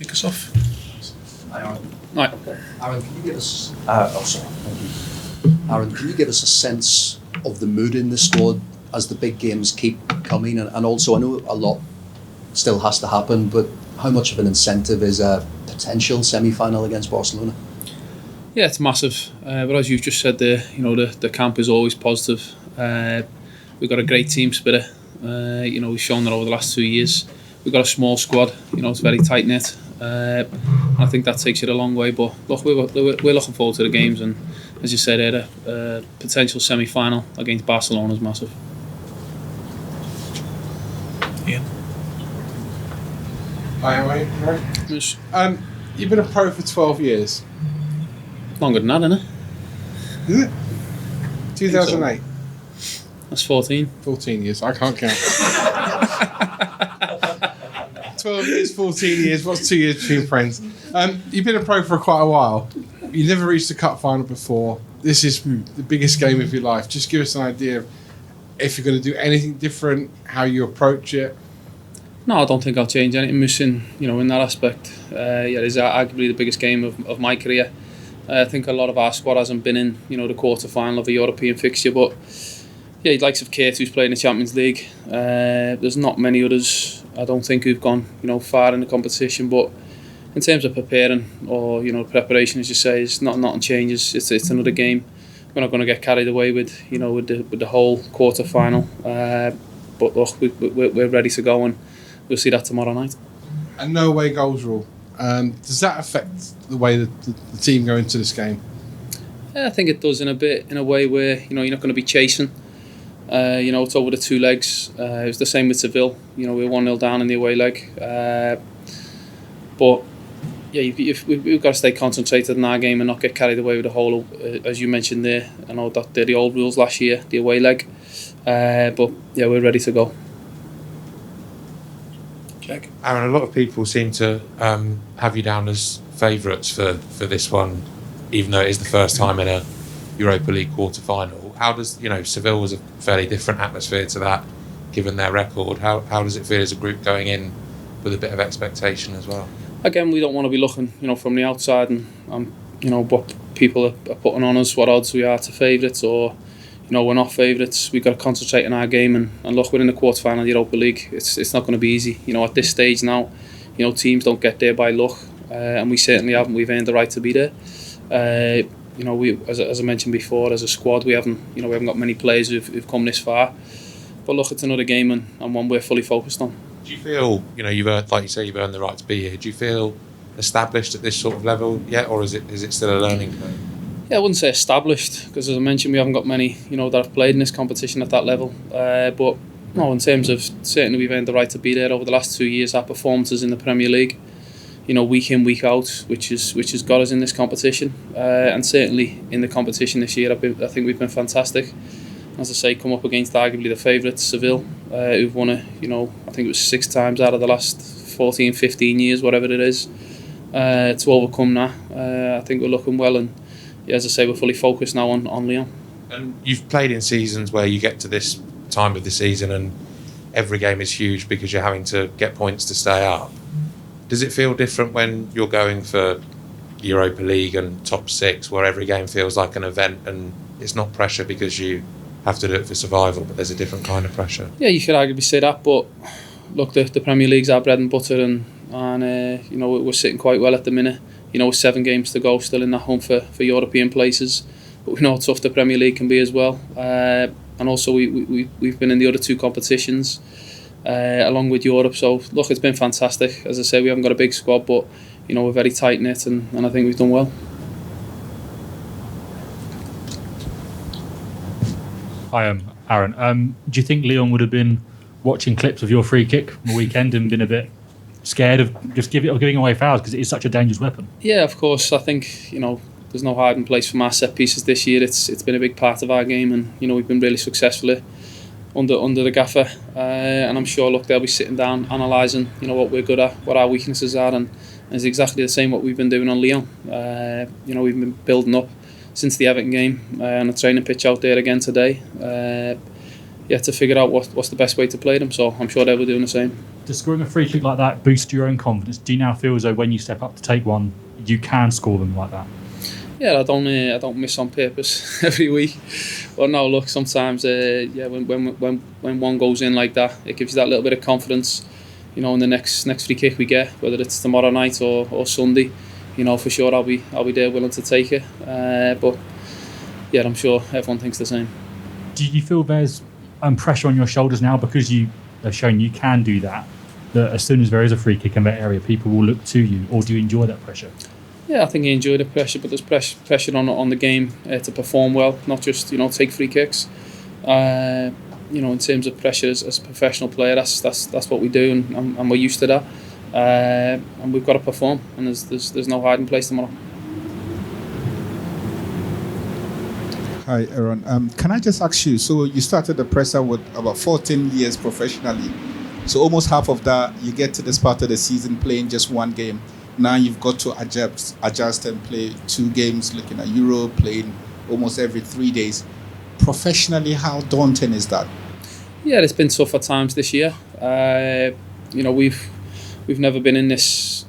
kick us off. Right. Aaron, can you give us? Thank you. Aaron, can you give us a sense of the mood in the squad as the big games keep coming? And also, I know a lot still has to happen, but how much of an incentive is a potential semi-final against Barcelona? Yeah, it's massive. But as you've just said there, the camp is always positive. We've got a great team spirit. We've shown that over the last 2 years. We've got a small squad. It's very tight knit. I think that takes it a long way. But look, we're looking forward to the games, and as you said, a potential semi-final against Barcelona is massive. Ian. Hi, Yes. You've been a pro for 12 years. Longer than that, isn't it? Is it? 2008. That's 14. 14 years. I can't count. 12 years, 14 years. What's 2 years between friends? You've been a pro for quite a while. You never reached a cup final before. This is the biggest game of your life. Just give us an idea of if you're going to do anything different, how you approach it. No, I don't think I'll change anything. Missing, in that aspect. It's arguably the biggest game of my career. I think a lot of our squad hasn't been in, the quarter final of a European fixture, but the likes of Kate, who's playing the Champions League. There's not many others, I don't think, who've gone, far in the competition. But in terms of preparing or preparation, as you say, nothing changes. It's another game. We're not going to get carried away with the whole quarter final. But look, we're ready to go, and we'll see that tomorrow night. A no away goals rule. Does that affect the way that the team go into this game? Yeah, I think it does in a way where you're not going to be chasing. It's over the two legs. It was the same with Seville. We're 1-0 down in the away leg. But we've got to stay concentrated in our game and not get carried away with the whole. As you mentioned there, I know that they're the old rules last year, the away leg. But yeah, we're ready to go. Jack. Aaron, a lot of people seem to have you down as favourites for this one, even though it is the first time in a Europa League quarter-final. How does, Seville was a fairly different atmosphere to that, given their record. How does it feel as a group going in with a bit of expectation as well? Again, we don't want to be looking, from the outside and what people are putting on us, what odds we are to favourites, or we're not favourites. We've got to concentrate on our game and look, we're in the quarter final of the Europa League. It's not going to be easy. At this stage now, teams don't get there by luck, and we certainly haven't. We've earned the right to be there. We, as I mentioned before, as a squad, we haven't got many players who've come this far. But look, it's another game and one we're fully focused on. Do you feel, you've earned, like you say, you've earned the right to be here. Do you feel established at this sort of level yet, or is it still a learning curve? Yeah, I wouldn't say established, because as I mentioned, we haven't got many, that have played in this competition at that level. But no, in terms of, certainly we've earned the right to be there over the last 2 years. Our performances in the Premier League, week in, week out, which has got us in this competition. And certainly in the competition this year, I think we've been fantastic. As I say, come up against arguably the favourites, Seville, who've won it, I think it was 6 times out of the last 14, 15 years, whatever it is. To overcome that, I think we're looking well, and as I say, we're fully focused now on Lyon. And you've played in seasons where you get to this time of the season and every game is huge because you're having to get points to stay up. Does it feel different when you're going for Europa League and top 6, where every game feels like an event and it's not pressure because you have to do it for survival, but there's a different kind of pressure? Yeah, you could arguably say that, but look, the Premier League's our bread and butter, and we're sitting quite well at the minute. With 7 games to go, still in that hunt for European places. But we know how tough the Premier League can be as well. And also we've been in the other 2 competitions along with Europe. So look, it's been fantastic. As I say, we haven't got a big squad, but we're very tight knit, and I think we've done well. Hi, Aaron. Do you think Lyon would have been watching clips of your free kick on the weekend and been a bit scared of just giving away fouls, because it is such a dangerous weapon? Yeah, of course. I think there's no hiding place from our set pieces this year. It's been a big part of our game, and we've been really successful under the gaffer. And I'm sure, look, they'll be sitting down analysing what we're good at, what our weaknesses are, and it's exactly the same what we've been doing on Lyon. We've been building up since the Everton game on a training pitch out there again today. To figure out what's the best way to play them. So I'm sure they'll be doing the same. Does scoring a free kick like that boost your own confidence? Do you now feel as though when you step up to take one, you can score them like that? Yeah, I don't miss on purpose every week. But no, look, sometimes when one goes in like that, it gives you that little bit of confidence. In the next free kick we get, whether it's tomorrow night or Sunday, for sure I'll be there willing to take it. But yeah, I'm sure everyone thinks the same. Do you feel there's pressure on your shoulders now because you have shown you can do that? That as soon as there is a free kick in that area, people will look to you, or do you enjoy that pressure? Yeah, I think I enjoy the pressure, but there's pressure on the game to perform well, not just take free kicks. In terms of pressure as a professional player, that's what we do, and we're used to that. And we've got to perform, and there's no hiding place tomorrow. Hi, Aaron. Can I just ask you? So you started the presser with about 14 years professionally. So almost half of that, you get to this part of the season playing just one game. Now you've got to adjust and play 2 games, looking at Europe, playing almost every 3 days. Professionally, how daunting is that? Yeah, it's been tough at times this year. We've never been in this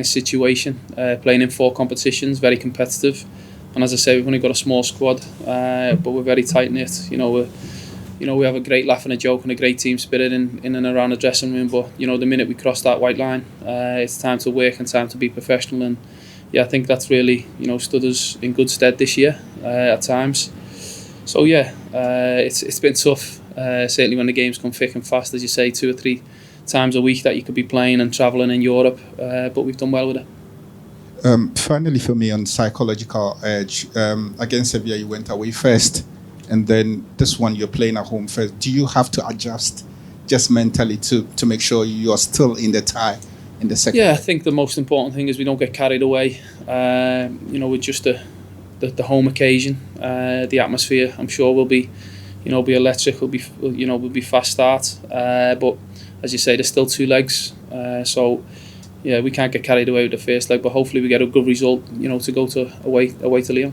situation, playing in 4 competitions, very competitive. And as I say, we've only got a small squad, but we're very tight knit. We have a great laugh and a joke and a great team spirit in and around the dressing room. But the minute we cross that white line, it's time to work and time to be professional. And yeah, I think that's really stood us in good stead this year at times. So yeah, it's been tough. Certainly when the games come thick and fast, as you say, 2 or 3 times a week that you could be playing and travelling in Europe. But we've done well with it. Finally, for me, on psychological edge, against Sevilla, you went away first, and then this one you're playing at home first. Do you have to adjust just mentally to make sure you are still in the tie in the second? Yeah, I think the most important thing is we don't get carried away. With just the home occasion, the atmosphere. I'm sure will be electric. Will be fast start. But as you say, there's still 2 legs. So. Yeah, we can't get carried away with the first leg, but hopefully we get a good result, to go to away to Lyon.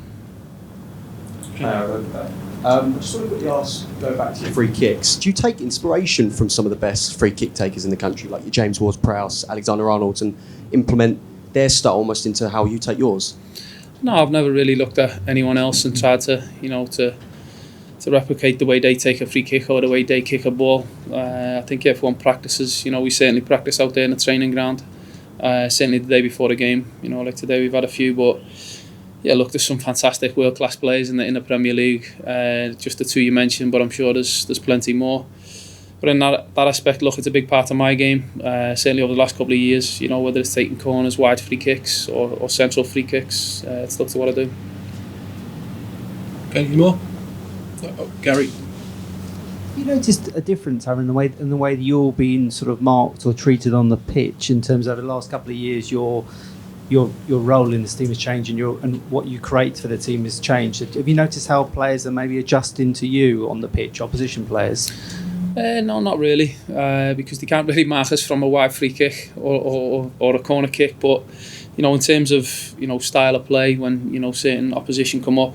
I just want to go back to your free kicks. Do you take inspiration from some of the best free kick takers in the country, like your James Ward-Prowse, Alexander Arnold, and implement their style almost into how you take yours? No, I've never really looked at anyone else and tried to replicate the way they take a free kick or the way they kick a ball. I think everyone practices. We certainly practice out there in the training ground. Certainly the day before the game, like today we've had a few, but yeah, look, there's some fantastic world-class players in the Premier League, just the 2 you mentioned, but I'm sure there's plenty more. But in that aspect, look, it's a big part of my game, certainly over the last couple of years, whether it's taking corners, wide free kicks or central free kicks, it's stuck to what I do. Okay, any more? Gary? You noticed a difference, Aaron, in the way that you're being sort of marked or treated on the pitch in terms of the last couple of years, your role in this team has changed and what you create for the team has changed. Have you noticed how players are maybe adjusting to you on the pitch, opposition players? No, not really, because they can't really mark us from a wide free kick or a corner kick. But in terms of style of play, when certain opposition come up.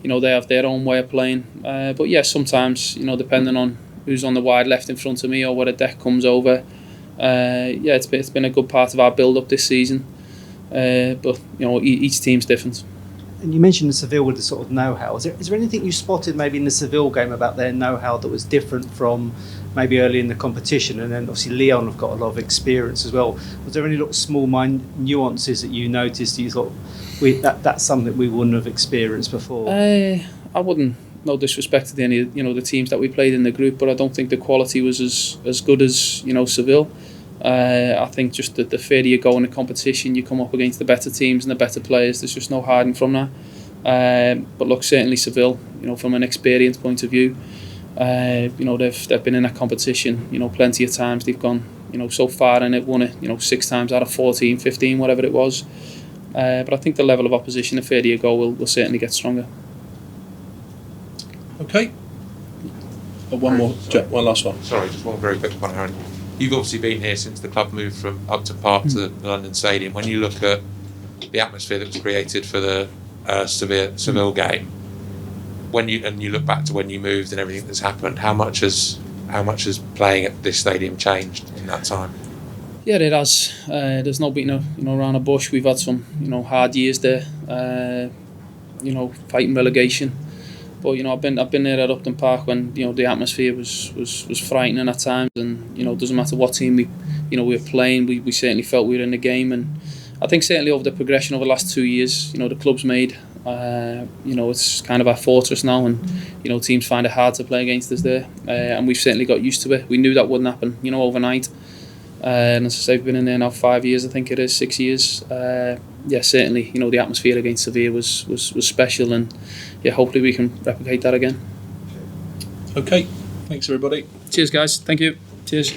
They have their own way of playing. But yeah, sometimes, depending on who's on the wide left in front of me or where a deck comes over, it's been a good part of our build-up this season. But, each team's different. And you mentioned the Seville with the sort of know-how. Is there anything you spotted maybe in the Seville game about their know-how that was different from maybe early in the competition? And then obviously Lyon have got a lot of experience as well. Was there any small nuances that you noticed that you thought, that's something we wouldn't have experienced before? I wouldn't. No disrespect to any the teams that we played in the group, but I don't think the quality was as good as Seville. I think just the further you go in the competition, you come up against the better teams and the better players. There's just no hiding from that. But look, certainly Seville, from an experience point of view, they've been in that competition, plenty of times. They've gone, so far and it won it, 6 times out of 14, 15, whatever it was. But I think the level of opposition, the further you go, will certainly get stronger. Okay. One last one. Sorry, just one very quick one, Aaron. You've obviously been here since the club moved from Upton Park to the London Stadium. When you look at the atmosphere that was created for the Seville game, when you look back to when you moved and everything that's happened, how much has how much has playing at this stadium changed in that time? Yeah, it has. There's no beating around the bush. We've had some hard years there. Fighting relegation. But I've been there at Upton Park when the atmosphere was frightening at times, and it doesn't matter what team we were playing, we certainly felt we were in the game. And I think certainly over the progression over the last 2 years, the club's made. It's kind of our fortress now, and teams find it hard to play against us there, and we've certainly got used to it. We knew that wouldn't happen, overnight. And as I say, we've been in there now 5 years, I think it is 6 years. Certainly, the atmosphere against Sevilla was special, and hopefully we can replicate that again. Okay, thanks everybody. Cheers, guys. Thank you. Cheers.